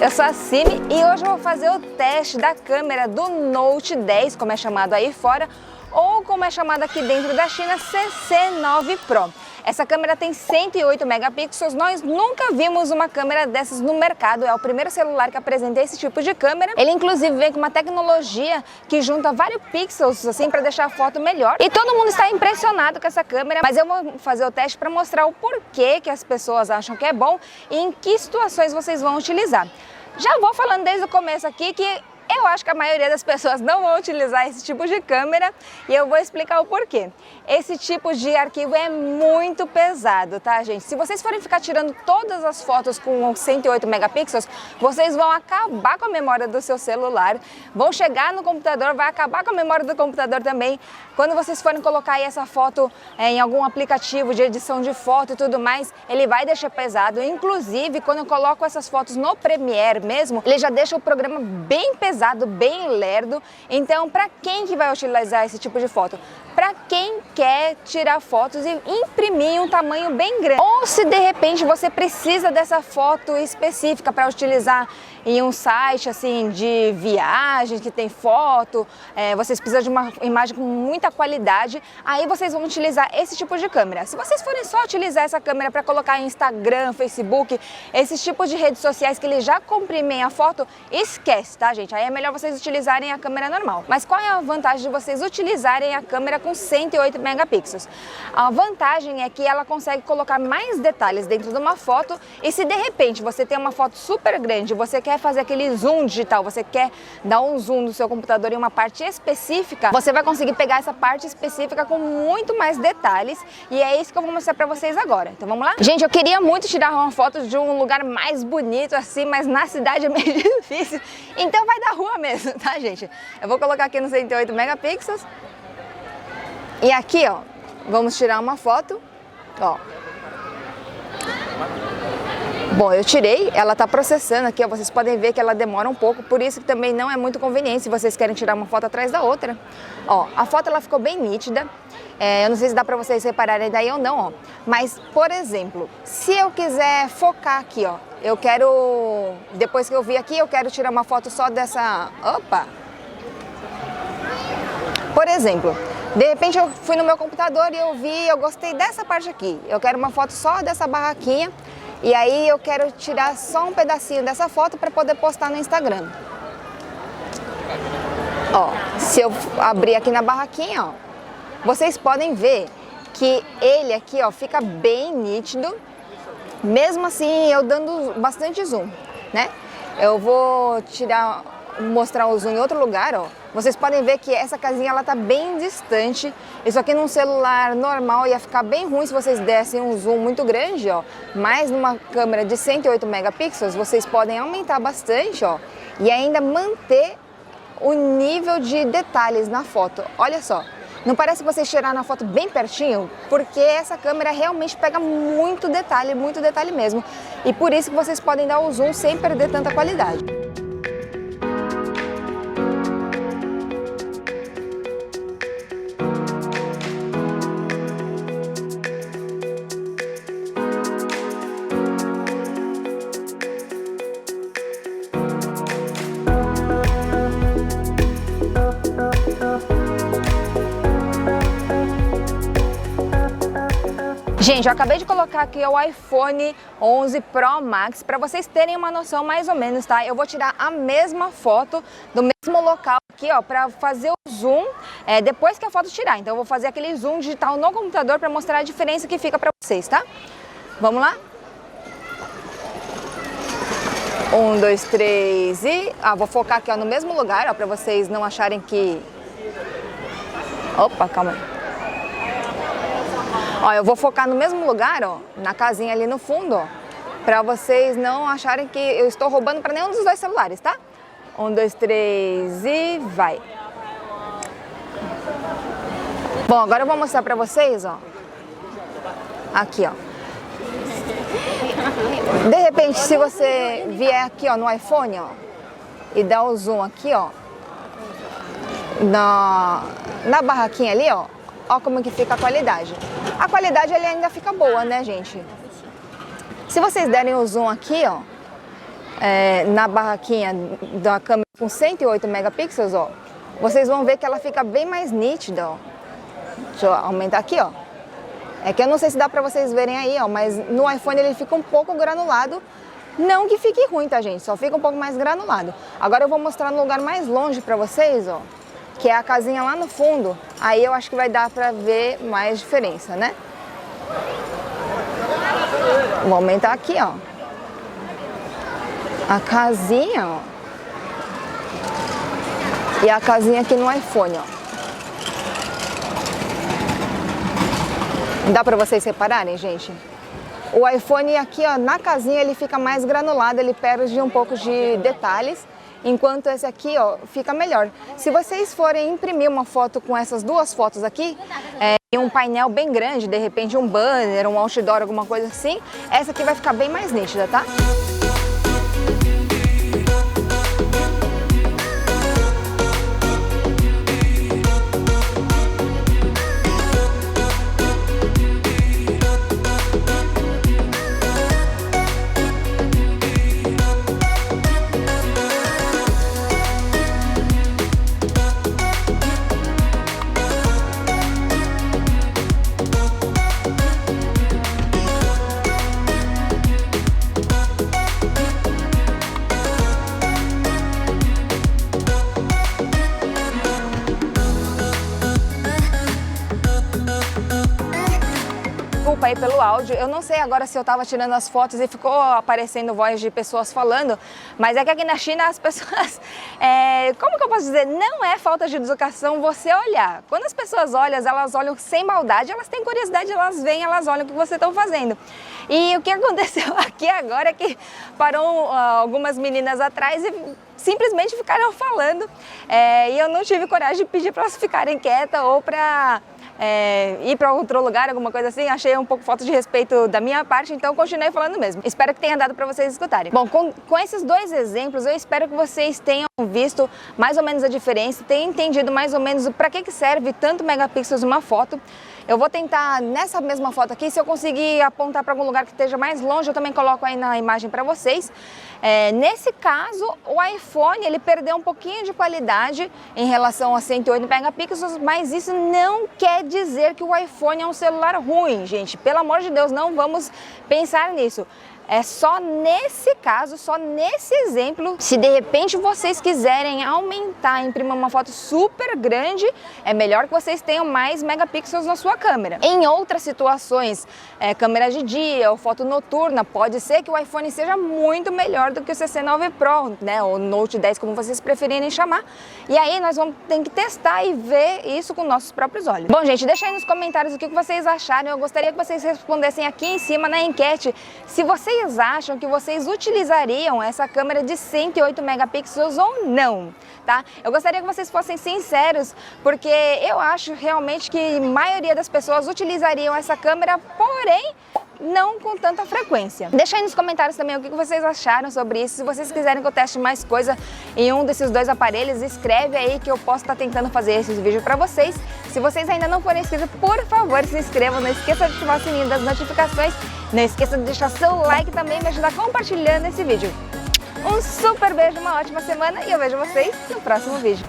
Eu sou a Cine e hoje eu vou fazer o teste da câmera do Note 10, como é chamado aí fora, ou como é chamado aqui dentro da China, CC9 Pro. Essa câmera tem 108 megapixels, nós nunca vimos uma câmera dessas no mercado, é o primeiro celular que apresenta esse tipo de câmera. Ele inclusive vem com uma tecnologia que junta vários pixels assim para deixar a foto melhor. E todo mundo está impressionado com essa câmera, mas eu vou fazer o teste para mostrar o porquê que as pessoas acham que é bom e em que situações vocês vão utilizar. Já vou falando desde o começo aqui que eu acho que a maioria das pessoas não vão utilizar esse tipo de câmera e eu vou explicar o porquê. Esse tipo de arquivo é muito pesado, tá, gente? Se vocês forem ficar tirando todas as fotos com 108 megapixels, vocês vão acabar com a memória do seu celular, vão chegar no computador, vai acabar com a memória do computador também. Quando vocês forem colocar aí essa foto em algum aplicativo de edição de foto e tudo mais, ele vai deixar pesado. Inclusive, quando eu coloco essas fotos no Premiere mesmo, ele já deixa o programa bem pesado, bem lerdo. Então, para quem que vai utilizar esse tipo de foto? Para quem quer tirar fotos e imprimir em um tamanho bem grande. Ou se de repente você precisa dessa foto específica para utilizar em um site assim de viagem que tem foto, vocês precisam de uma imagem com muita qualidade, aí vocês vão utilizar esse tipo de câmera. Se vocês forem só utilizar essa câmera para colocar em Instagram, Facebook, esses tipos de redes sociais que eles já comprimem a foto, esquece, tá, gente? Aí é melhor vocês utilizarem a câmera normal. Mas qual é a vantagem de vocês utilizarem a câmera com 108 megapixels? A vantagem é que ela consegue colocar mais detalhes dentro de uma foto e se de repente você tem uma foto super grande, você quer fazer aquele zoom digital, você quer dar um zoom no seu computador em uma parte específica, você vai conseguir pegar essa parte específica com muito mais detalhes e é isso que eu vou mostrar pra vocês agora. Então vamos lá? Gente, eu queria muito tirar uma foto de um lugar mais bonito assim, mas na cidade é meio difícil, então vai da rua mesmo, tá, gente? Eu vou colocar aqui no 108 megapixels e aqui, ó, vamos tirar uma foto, ó. Bom, eu tirei, ela está processando aqui, ó, vocês podem ver que ela demora um pouco, por isso que também não é muito conveniente se vocês querem tirar uma foto atrás da outra. Ó, a foto ela ficou bem nítida, eu não sei se dá para vocês repararem daí ou não, ó. Mas, por exemplo, se eu quiser focar aqui, ó, eu quero, depois que eu vi aqui, eu quero tirar uma foto só dessa, opa! Por exemplo, de repente eu fui no meu computador e eu gostei dessa parte aqui, eu quero uma foto só dessa barraquinha. E aí eu quero tirar só um pedacinho dessa foto para poder postar no Instagram. Ó, se eu abrir aqui na barraquinha, ó, vocês podem ver que ele aqui, ó, fica bem nítido. Mesmo assim, eu dando bastante zoom, né? Eu vou mostrar o zoom em outro lugar, ó. Vocês podem ver que essa casinha ela tá bem distante. Isso aqui num celular normal ia ficar bem ruim se vocês dessem um zoom muito grande, ó. Mas numa câmera de 108 megapixels, vocês podem aumentar bastante, ó, e ainda manter o nível de detalhes na foto. Olha só, não parece que vocês tiraram na foto bem pertinho? Porque essa câmera realmente pega muito detalhe mesmo. E por isso que vocês podem dar o zoom sem perder tanta qualidade. Gente, eu acabei de colocar aqui o iPhone 11 Pro Max para vocês terem uma noção mais ou menos, tá? Eu vou tirar a mesma foto do mesmo local aqui, ó, para fazer o zoom depois que a foto tirar. Então eu vou fazer aquele zoom digital no computador para mostrar a diferença que fica para vocês, tá? Vamos lá? 1, 2, 3 e... vou focar aqui, ó, no mesmo lugar, ó, para vocês não acharem que... Opa, calma aí. Ó, eu vou focar no mesmo lugar, ó, na casinha ali no fundo, ó, pra vocês não acharem que eu estou roubando para nenhum dos dois celulares, tá? 1, 2, 3 e vai! Bom, agora eu vou mostrar pra vocês, ó, aqui, ó. De repente, se você vier aqui, ó, no iPhone, ó, e dar o zoom aqui, ó, na barraquinha ali, ó, ó como que fica a qualidade. A qualidade ele ainda fica boa, né, gente? Se vocês derem o zoom aqui, ó, na barraquinha da câmera com 108 megapixels, ó, vocês vão ver que ela fica bem mais nítida, ó. Deixa eu aumentar aqui, ó. É que eu não sei se dá pra vocês verem aí, ó, mas no iPhone ele fica um pouco granulado. Não que fique ruim, tá, gente? Só fica um pouco mais granulado. Agora eu vou mostrar no lugar mais longe pra vocês, ó, que é a casinha lá no fundo. Aí eu acho que vai dar pra ver mais diferença, né? Vou aumentar aqui, ó. A casinha, ó. E a casinha aqui no iPhone, ó. Dá pra vocês repararem, gente? O iPhone aqui, ó, na casinha ele fica mais granulado, ele perde um pouco de detalhes, enquanto esse aqui, ó, fica melhor. Se vocês forem imprimir uma foto com essas duas fotos aqui, em um painel bem grande, de repente um banner, um outdoor, alguma coisa assim, essa aqui vai ficar bem mais nítida, tá? Desculpa aí pelo áudio, eu não sei agora se eu tava tirando as fotos e ficou aparecendo voz de pessoas falando, mas é que aqui na China as pessoas, como que eu posso dizer, não é falta de educação você olhar. Quando as pessoas olham, elas olham sem maldade, elas têm curiosidade, elas vêm, elas olham o que você está fazendo. E o que aconteceu aqui agora é que parou algumas meninas atrás e simplesmente ficaram falando, e eu não tive coragem de pedir para elas ficarem quietas ou para ir para outro lugar, alguma coisa assim. Achei um pouco falta de respeito da minha parte, então continuei falando mesmo. Espero que tenha dado para vocês escutarem. Bom, com esses dois exemplos, eu espero que vocês tenham visto mais ou menos a diferença, tenham entendido mais ou menos para que serve tanto megapixels uma foto. Eu vou tentar, nessa mesma foto aqui, se eu conseguir apontar para algum lugar que esteja mais longe, eu também coloco aí na imagem para vocês. Nesse caso, o iPhone, ele perdeu um pouquinho de qualidade em relação a 108 megapixels, mas isso não quer dizer que o iPhone é um celular ruim, gente. Pelo amor de Deus, não vamos pensar nisso. É só nesse caso, só nesse exemplo, se de repente vocês quiserem aumentar, imprimir uma foto super grande, é melhor que vocês tenham mais megapixels na sua câmera. Em outras situações, câmera de dia ou foto noturna, pode ser que o iPhone seja muito melhor do que o CC9 Pro, né, ou Note 10, como vocês preferirem chamar. E aí nós vamos ter que testar e ver isso com nossos próprios olhos. Bom, gente, deixa aí nos comentários o que vocês acharam. Eu gostaria que vocês respondessem aqui em cima na enquete se vocês acham que vocês utilizariam essa câmera de 108 megapixels ou não, tá? Eu gostaria que vocês fossem sinceros, porque eu acho realmente que a maioria das pessoas utilizariam essa câmera, porém não com tanta frequência. Deixa aí nos comentários também o que vocês acharam sobre isso. Se vocês quiserem que eu teste mais coisa em um desses dois aparelhos, escreve aí que eu posso estar tentando fazer esses vídeos para vocês. Se vocês ainda não forem inscritos, por favor, se inscrevam. Não esqueça de ativar o sininho das notificações. Não esqueça de deixar seu like também e me ajudar compartilhando esse vídeo. Um super beijo, uma ótima semana e eu vejo vocês no próximo vídeo.